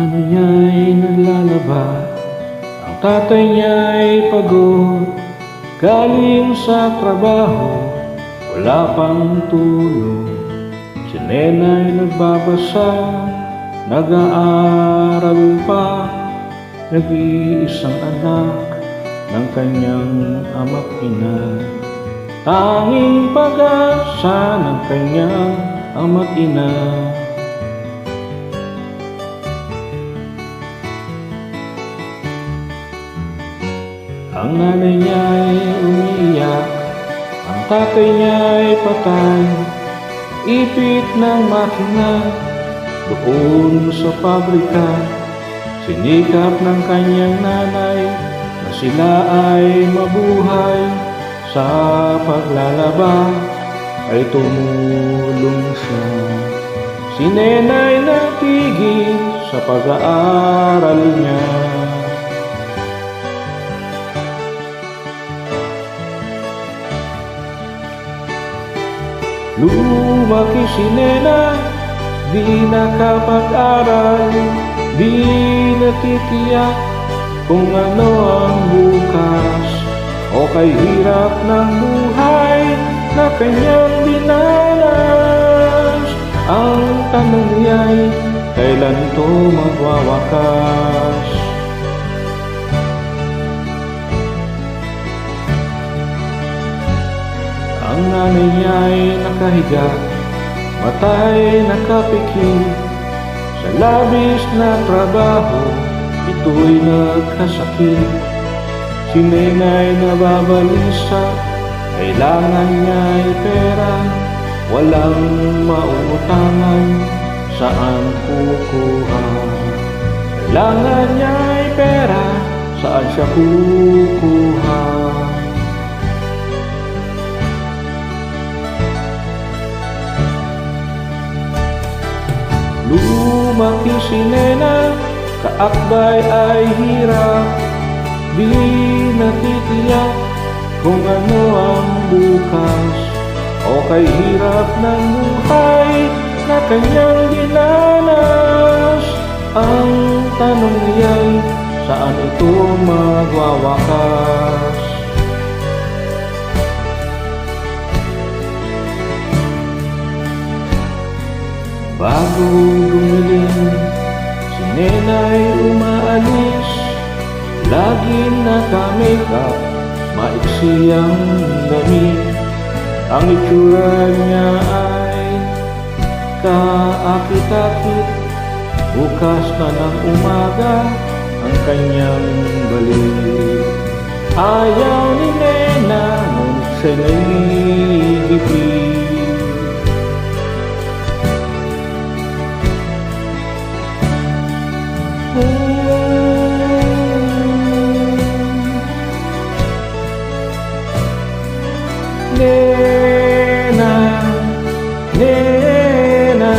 nanay niya'y naglalaba, ang tatay niya'y pagod, galing sa trabaho, wala pang tulog. Si nena'y nagbabasa, nag-aaral pa, nag-iisang anak ng kanyang ama't ina. Tanging pag-asa ng kanyang ama't ina. Ang nanay niya'y umiiyak, ang tatay niya'y patay. Ipit ng makina doon sa pabrika. Sinikap ng kanyang nanay na sila ay mabuhay. Sa paglalaba ay tumulong siya. Si nena'y natigil sa pag-aaral niya. Lumaki si nena, di nakapag-aral, di natitiyak kung ano ang bukas, o kay hirap ng buhay na kanyang dinanas. Ang tanong niya'y kailan ito magwawakas? Ang nanay niya'y nakahiga, mata'y nakapikit. Sa labis na trabaho, ito'y nagkasakit. Si nena'y nababalisa, kailangan niya'y pera. Walang mauutangan, saan kukuha? Kailangan niya'y pera, saan siya kukuha? Lumaki si nena, kaakbay ay hirap, di natitiyak kung ano ang bukas, o kay hirap ng buhay na kanyang dinanas. Ang tanong niya'y saan ito magwawakas? Bago gumiling, si nena'y umaalis, laging naka-makeup, maiksi ang damit. Ang itsura niya ay kaakit-akit. Bukas na ng umaga ang kanyang balik. Ayaw ni nena nung siya'y naigipit. Nena, nena,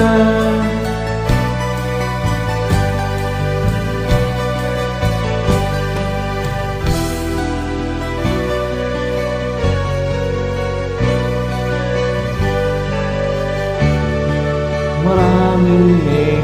maraming nena.